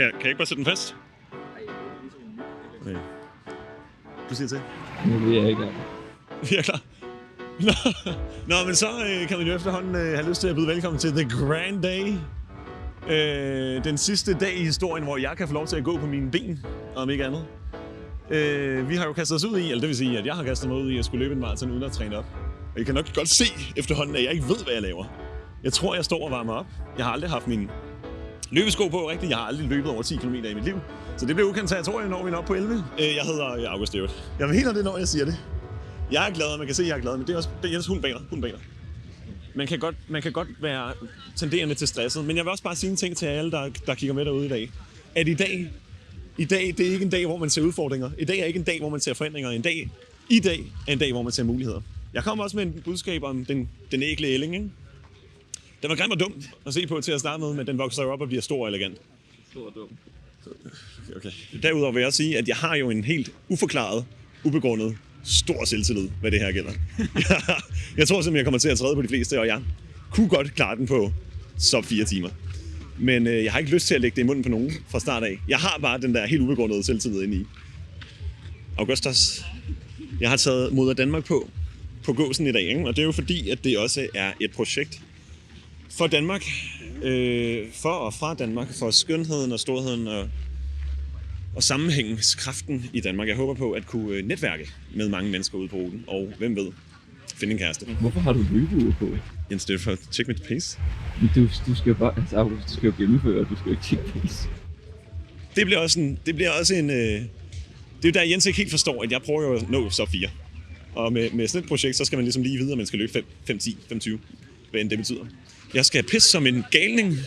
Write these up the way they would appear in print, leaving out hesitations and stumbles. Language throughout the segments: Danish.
Kan jeg ikke bare sætte den fast? Okay. Du siger til. Nu vil jeg ikke. Vi er klar. Nå, men så kan man jo efterhånden have lyst til at byde velkommen til The Grand Day. Den sidste dag i historien, hvor jeg kan få lov til at gå på mine ben, om ikke andet. Vi har jo kastet os ud i, eller det vil sige, at jeg har kastet mig ud i at skulle løbe en maraton uden at træne op. Og I kan nok godt se efterhånden, at jeg ikke ved, hvad jeg laver. Jeg tror, jeg står og varmer op. Jeg har aldrig haft mine løbesko på rigtigt. Jeg har aldrig løbet over 10 km i mit liv. Så det bliver ukendt territorium, når vi er oppe på 11. Jeg hedder August Stewart. Jeg mener det, når jeg siger det. Jeg er glad, man kan se, at jeg er glad, men det er også Jens hundbaner. Man kan godt være tenderende til stresset, men jeg vil også bare sige en ting til alle, der kigger med derude i dag. At i dag, det er ikke en dag, hvor man ser udfordringer. I dag er ikke en dag, hvor man ser forandringer. I dag er en dag, hvor man ser muligheder. Jeg kommer også med en budskab om den ægle ælling, ikke? Den var grim og dum at se på til at starte med, men den vokser jo op og bliver stor og elegant. Stor og dum. Okay. Derudover vil jeg sige, at jeg har jo en helt uforklaret, ubegrundet, stor selvtillid, hvad det her gælder. Jeg tror simpelthen, jeg kommer til at træde på de fleste, og jeg kunne godt klare den på sub 4 timer. Men jeg har ikke lyst til at lægge det i munden på nogen fra start af. Jeg har bare den der helt ubegrundede selvtillid inde i. Augustus, jeg har taget Moder Danmark på gåsen i dag, ikke? Og det er jo fordi, at det også er et projekt for Danmark, for og fra Danmark, for skønheden og storheden og sammenhængskraften i Danmark. Jeg håber på at kunne netværke med mange mennesker ude på ruten, og hvem ved, finde en kæreste. Hvorfor har du løbeuger på? Jens, det er for at tjekke mit pace. Du skal jo bare, altså August, du skal jo gennemføre, du skal jo ikke tjekke pace. Det bliver også en det er jo der, Jens ikke helt forstår, at jeg prøver jo at nå så 4. Og med sådan et projekt, så skal man ligesom lige vide, at man skal løbe 5, 10, 25, hvad end det betyder. Jeg skal pisse som en galning,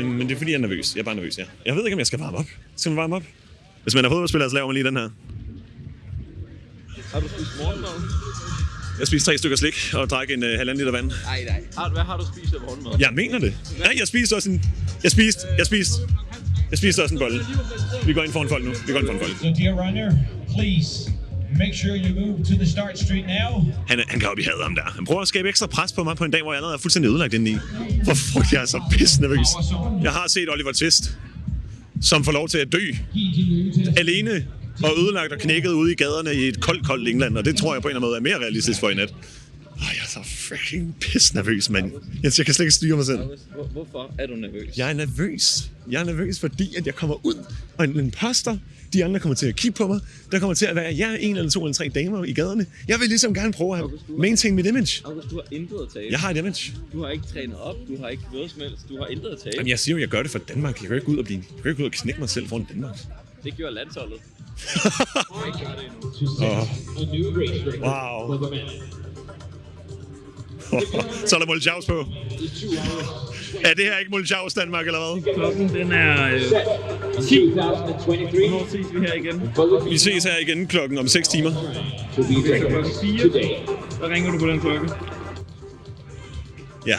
men det er fordi, jeg er nervøs. Jeg er bare nervøs, ja. Jeg ved ikke, om jeg skal varme op. Skal man varme op? Hvis man er fodboldspiller, så laver man lige den her. Har du spist morgenmad? Jeg spiste 3 stykker slik og drak en 1,5 liter vand. Nej. Hvad har du spist af morgenmad? Jeg mener det. Nej, jeg spiste også en... Jeg spiste også en bolle. Vi går ind for en fold nu. So dear runner, please make sure you move to the start street now. Han kan op i hadet ham der. Han prøver at skabe ekstra pres på mig på en dag, hvor jeg allerede er fuldstændig ødelagt indeni. Hvorfor jeg er så pisse nervøs. Jeg har set Oliver Twist, som får lov til at dø alene og ødelagt og knækket ude i gaderne i et koldt England, og det tror jeg på en eller anden måde er mere realistisk for i nat. Jeg er så freaking pisse nervøs, mand. Jeg kan slet ikke styre mig selv. Hvorfor er du nervøs? Jeg er nervøs, fordi at jeg kommer ud, og en imposter, de andre kommer til at kigge på mig. Der kommer til at være 1 eller 2 eller 3 damer i gaderne. Jeg vil ligesom gerne prøve at maintain mit image. August, du har intet at tabe. Jeg har et image. Du har ikke trænet op, du har ikke noget som helst, du har intet at tabe. Jamen, jeg siger jo, jeg gør det for Danmark. Jeg kan ikke gå ud og knække mig selv foran Danmark. Det gjorde landsholdet. Wow. Så er der Molchavs på. Er det her ikke Molchavs Danmark, eller hvad? Klokken den er 10. Hvornår ses vi her igen? Vi ses her igen klokken om 6 timer. Klokken 4. Der ringer du på den klokke. Ja.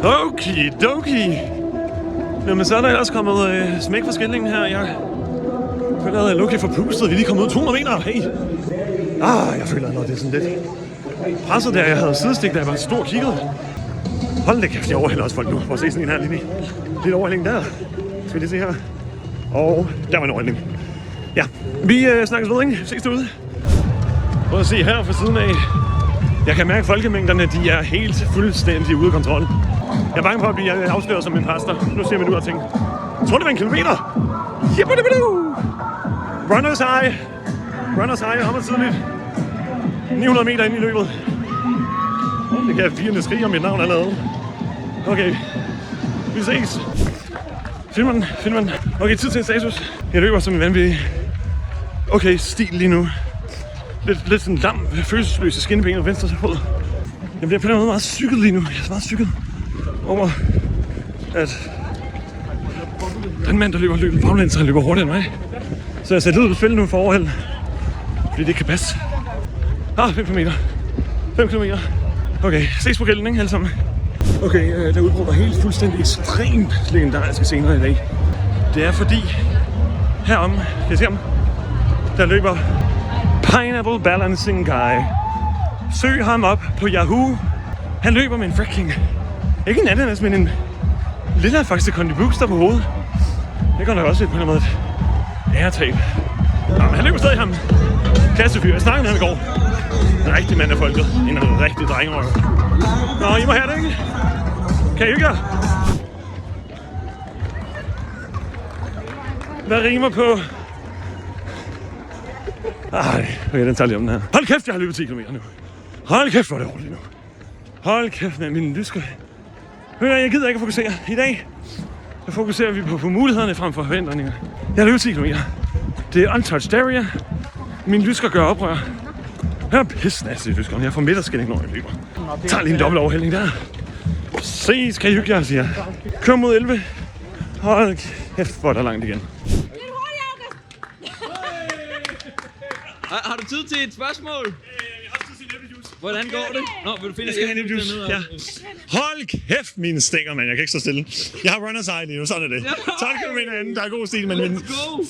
Okidoki. Jamen, så er der ellers kommet smæk for skillingen her. Jeg føler, at jeg er lukket for pustet. Vi er lige kommet ud 200 meter. Hey. Jeg føler, at det er sådan lidt presset der. Jeg havde sidestik, da jeg var stor kigget. Hold da kæft, jeg overhælder også folk nu. Prøv at se sådan en her lige. Lidt overhældning der. Skal vi lige se her. Og der var en overhældning. Ja, vi snakkes ved, ikke? Ses derude. Prøv at se her fra siden af. Jeg kan mærke, at folkemængderne de er helt fuldstændig ude af kontrol. Jeg er bange for at blive afsløret som imposter. Nu ser vi ud og tænker, jeg tror, det var 1 kilometer. Runners high, om og tidligt. 900 meter ind i løbet. Det kan jeg firende skrige om mit navn allerede. Okay, vi ses. Filmen. Okay, tid til en status. Jeg løber som en vanvittig. Okay, stil lige nu. Lidt sådan lam, følelsesløs i skinnebenet og venstre fod. Jeg bliver på den måde meget cyklet lige nu. Jeg er så meget cyklet over, at den mand, der løber baglæns, han løber hurtigere end mig. Så jeg sætter ud på spil nu for overhælden, fordi det kan passe. 5 kilometer. 5 kilometer. Okay, ses på gælden, ikke alle sammen? Okay, der udbruger helt fuldstændig ekstremt legendariske scener i dag. Det er fordi, herom, kan I se ham? Der løber Pineapple Balancing Guy. Søg ham op på Yahoo. Han løber med en freaking, ikke en ananas, men Lilla er faktisk Kondi Brooks der på hovedet. Det går nok også lidt på en eller anden måde et æretab. Nå, men han løber stadig ham. Klassefyr. Jeg snakkede med ham i går. En rigtig mand af folket. En rigtig drengerøv. Nå, I må have det, ikke? Kan I hygge jer? Hvad rimer på? Ej, okay, den tager lige om den her. Hold kæft, jeg har løbet 10 km nu. Hold kæft, hvor er det roligt nu. Hold kæft, med min lysker. Jeg gider ikke at fokusere. I dag så fokuserer vi på mulighederne frem for forventninger. Jeg har løbet 10 km. Det er untouched area. Min lysker gør oprør. Jeg er pissnastig i lyskeren. Jeg får midterskilling, når jeg løber. Jeg tager lige en dobbelt overhældning der. Ses, kan I hygge jer, siger jeg. Kør mod 11. Hold kæft, hvor er der langt igen. Har du tid til et spørgsmål? Hvordan går det? Nå, vil du finde et ja. Hold kæft, mine stænger, mand. Jeg kan ikke stå stille. Jeg har runners high lige nu, sådan er det. 12 km anden, der er god stil, men min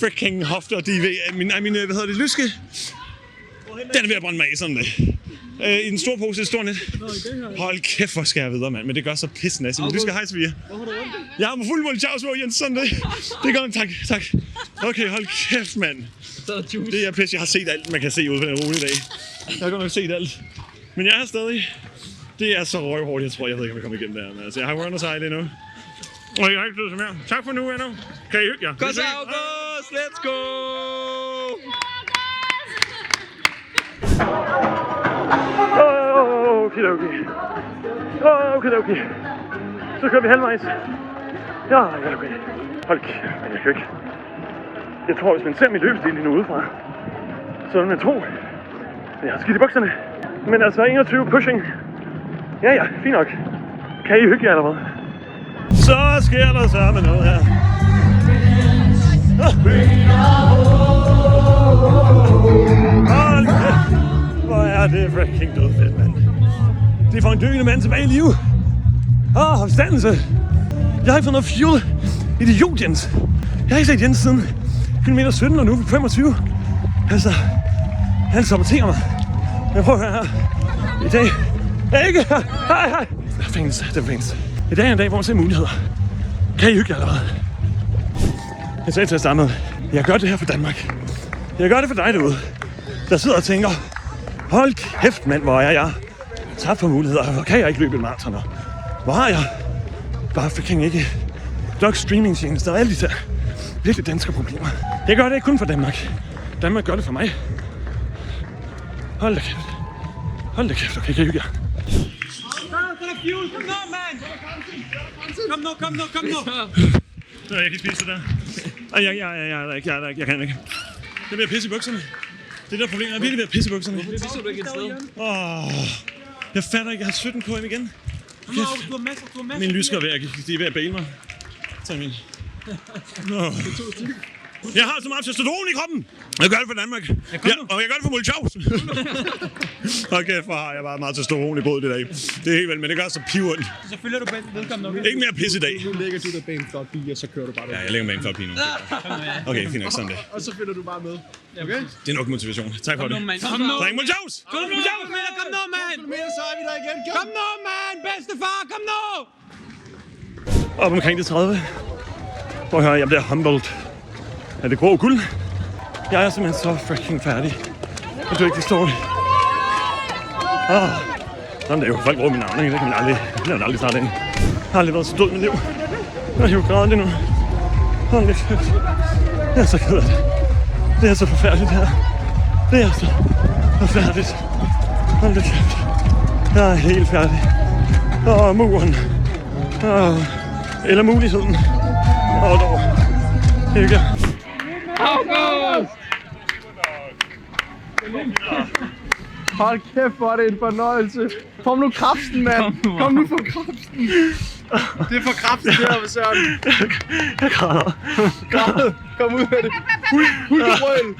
freaking hofter, de hvad hedder det, lyske? Den er ved at brænde mig af, sådan det. I den store pose, et stort net. Hold kæft, hvor skal jeg videre, mand. Men det gør så pissnæst. Men du skal hejse via. Jeg har fuld mål Charles Jens, sådan det. Det gør tak, tak. Okay, hold kæft, mand. Det er pisse. Jeg har set alt, man kan se ud på den rute i dag. Jeg har godt nok set alt. Men jeg er stadig... Det er så røvhårdt, jeg ved ikke, om jeg kommer igennem der. Men altså, jeg har runners high lige nu. Og jeg har ikke tid til mere. Tak for nu, venner. Kan I hygge jer? Godt så, August! Let's go! Okay. Så kører vi halvvejs. Ja, okay. Hold kæft, men jeg kan ikke. Jeg tror, hvis man ser min løbestil lige nu udefra, så vil man tro, at jeg har skidt i bukserne. Men altså 21 pushing. Ja, fint nok. Kan I hygge jer eller hvad? Så sker der sammen noget her. Hold kæft. Hvor er det freaking dødfedt, mand. Det får en døende mand tilbage i live. Opstandelse. Jeg har ikke fået noget fuel. Idiot, Jens. Jeg har ikke set Jens siden kilometer 17, og nu er 25. Altså, han saboterer mig. Jeg prøver at høre her. I dag er ikke her. Hej. Det findes. I dag er en dag, hvor man ser muligheder. Kan I hygge jer eller hvad? Jeg sagde til at starte med, jeg gør det her for Danmark. Jeg gør det for dig derude, der sidder og tænker, hold kæft, mand, hvor er jeg tabt for muligheder. Hvor kan jeg ikke løbe en maraton? Hvor har jeg bare freaking ikke nok streamingtjenester og alle de der virkelig danske problemer. Jeg gør det ikke kun for Danmark. Danmark gør det for mig. Hold da kæft, okay, kan I hygge jer? Kom nu. Jeg kan ikke spise det der. Jeg kan ikke. Det er ved at pisse i bukserne. Det der problem er virkelig ved at pisse i bukserne. Hvorfor pisser du ikke et sted? Jeg fatter ikke, jeg har 17 km igen. Du har masser. Min lysker de er ved at bæle mig. Tag min. Jeg har så meget testosteron i kroppen. Jeg gør det for Danmark. Og jeg gør det for Mulchaus. Okay, for har jeg bare meget testosteron i blodet i dag. Det er helt vel, men det gør så pivondt. Så følger du vedkommende. Ikke mere pisse i dag. Nu lægger du dig bag en flot pige, og så kører du bare. Ja, jeg lægger med en flot pige nu. Okay, fint nok sådan det. Og så følger du bare med. Okay? Det er nok motivation. Tak for det. Kom nu. Tak, Mulchaus! Kom nu, mand! Så er vi der igen. Kom nu, mand! Bedstefar, kom nu! Op omkring det 30. Prøv at høre, jeg bliver humbled. Er det grå guld? Jeg er simpelthen så freaking færdig. Jeg tror ikke, det står det. Sådan det er jo. Folk bruger min navn, ikke? Det kan man aldrig starte ind. Jeg har aldrig været så død i mit liv. Jeg er jo grædet lige nu. Hold lidt kæft. Jeg er så ked af det. Det er så forfærdeligt her. Det er så forfærdeligt. Hold lidt kæft. Jeg er helt færdig. Muren. Eller muligheden. Dog. Hygge. August! Hold kæft, hvor er det en fornøjelse. Kom nu kraften, mand. Kom nu for kraften. Det er for kraften der, hvad Søren. Jeg græder. Kom ud med det. Hulkebrøl.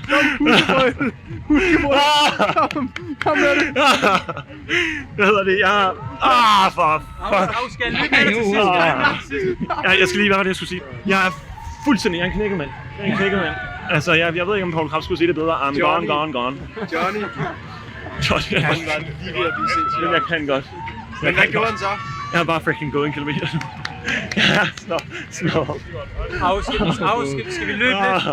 Hulkebrøl. Kom med det. Hvad hedder det? Jeg skal lige, hvad var det, jeg skulle sige? Jeg er fuldstændig, jeg er en knækkemand. Altså, jeg ved ikke, om Paul Krabs skulle sige det bedre. I'm gone. Johnny. Han var lige ved at blive sindssygt. Jeg kan godt. Men hvad gjorde han så? Jeg har bare freaking gået en kilometer. Ja, slå. Skal vi løbe lidt?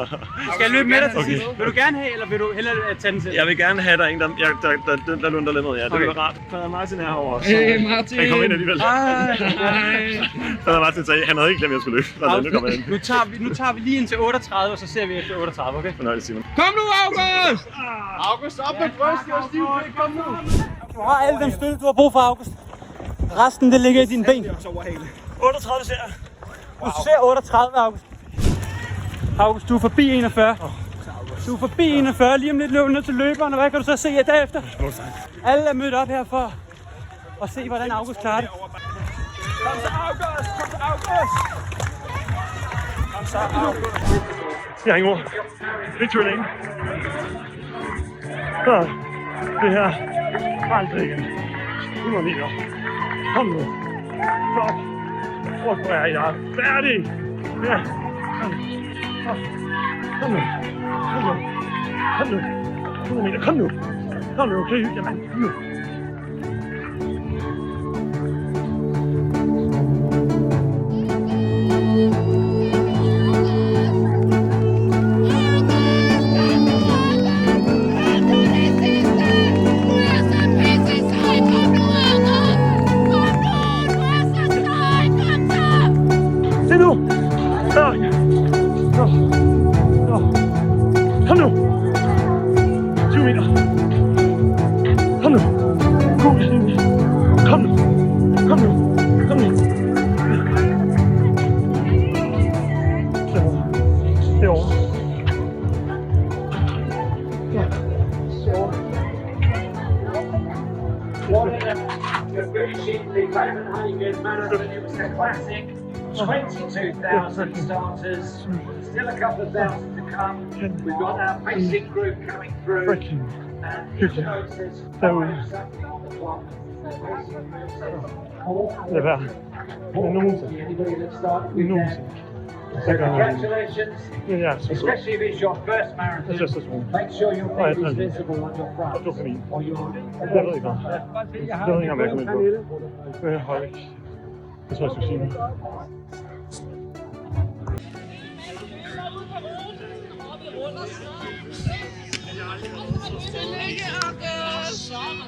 Skal jeg løbe med dig til sidst? Vil du gerne have, eller vil du hellere tage den selv? Jeg vil gerne have, der en, der lunder lidt med. Ja, det vil være rart. Fader Martin er herovre. Hey Martin! Han kom ind alligevel. Hej! Fader Martin sagde, han havde ikke glemt, at jeg skulle løbe. Nu tager vi lige ind til 38, og så ser vi efter 38, okay? Fornøjelse, Simon. Kom nu, August! August, op med brystet og stiv. Kom nu. Du har alle den støtte, du har brug for, August. Resten, det ligger i dine ben. 38 ser jeg. Du ser 38, August. August, du er forbi 41. Du er forbi 41. Lige om lidt løber ned til løberen, og hvad kan du så se jer derefter? Alle er mødt op her for at se, hvordan August klarer det. Kom så, August! Kom så, August! Kom så, August! Jeg har ingen ord. Victory Lane. Så, det her. Aldrig igen. 100 meter. Kom nu. Stop. Hvor er jeg færdig? Ja. Kom nu. Kom nu. Kom nu. 100 meter. Kom nu. Kom nu, okay? Jamen, kom nu. Se nu! Kom nu! 20 meter! Kom nu! Kom nu! Kom nu! Kom nu! Kom nu! Derovre. You're finishing the Copenhagen Marathon. It was a classic. 22,000 starters. Still a couple of thousand to come. We've got our basic group coming through. And each of those says something on the clock. Lad være. Anybody that started with that. So congratulations, especially if it's your first marathon. Make sure your name is visible on your front. Or your... Jeg ved ikke hvad. Jeg ved ikke om jeg kommer ind på. Hold ikke. Det tror jeg skulle sige nu.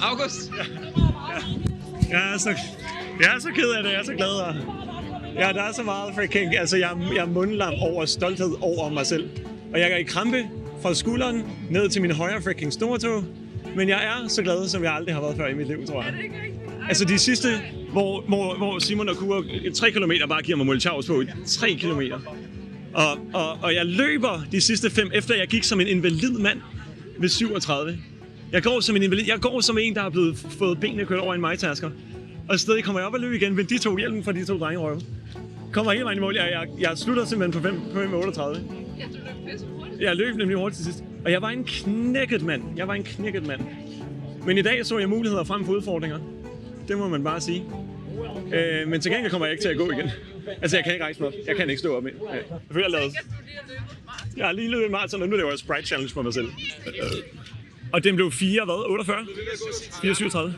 August! Jeg er så ked af det, jeg er så glad. Ja, der er så meget freaking. Altså, jeg er mundlam over stolthed over mig selv. Og jeg er i krampe fra skulderen ned til min højre freaking stortå. Men jeg er så glad, som jeg aldrig har været før i mit liv, tror jeg. Altså de sidste, hvor Simon og Kure 3 kilometer bare giver mig Molchaus på. 3 kilometer. Og jeg løber de sidste 5, efter jeg gik som en invalid mand ved 37. Jeg går som en invalid. Jeg går som en, der har fået benene kørt over en majtasker. Og stadig kommer jeg op og løbe igen, men de tog hjelmen fra de 2 drengerøve. Kommer hele vejen i mål. Jeg slutter simpelthen på 5.38. Jeg løb nemlig hurtigt til sidst. Og jeg var en knækket mand. Men i dag så jeg muligheder frem for udfordringer. Det må man bare sige. Men til gengæld kommer jeg ikke til at gå igen. Altså, jeg kan ikke rejse mig op. Jeg kan ikke stå op med. Jeg føler, jeg har lige løbet en maraton, og nu laver jeg Sprite Challenge for mig selv. Og den blev 48? 4:37.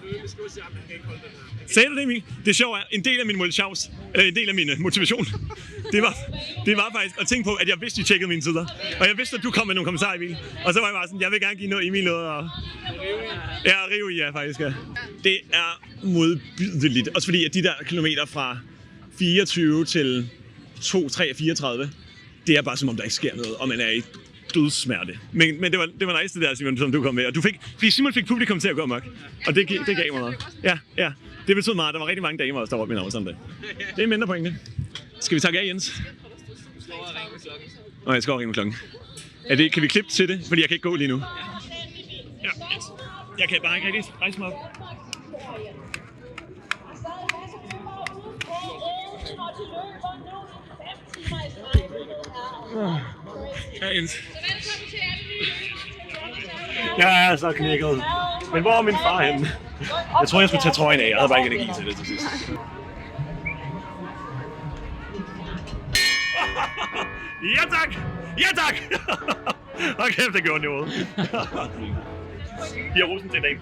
Sagde du det, Emil? Det er sjovt, en del af min en del af min motivation, det var faktisk at tænke på, at jeg vidste, I tjekkede mine tider. Og jeg vidste, at du kom med nogle kommentarer, Emil. Og så var jeg bare sådan, jeg vil gerne give Emil noget at rive i, faktisk. Ja. Det er modbydeligt. Også fordi, at de der kilometer fra 24 til 2, 3, 34, det er bare som om, der ikke sker noget, og man er i dødssmerte. Men det var nice det der, Simon, som du kom med. Og fordi Simon fik publikum til at gå amok. Og det gav mig noget. Ja. Det betød meget, at der var rigtig mange damer, der var op med sådan det. Det er mindre pointe. Skal vi takke af, Jens? Du slår og ringe med klokken. Nå, jeg skal også ringe med klokken. Kan vi klippe til det? Fordi jeg kan ikke gå lige nu. Ja. Jeg kan bare ikke rigtig rejse mig op. Ja, Jens. Jeg er så knækket. Men hvor er min far henne? Jeg tror, jeg skulle tage trøjen af. Jeg havde bare ikke energi til det til sidst. Ja tak! Ja tak! Hold kæft, det gjorde noget. 4 rosen til en dag.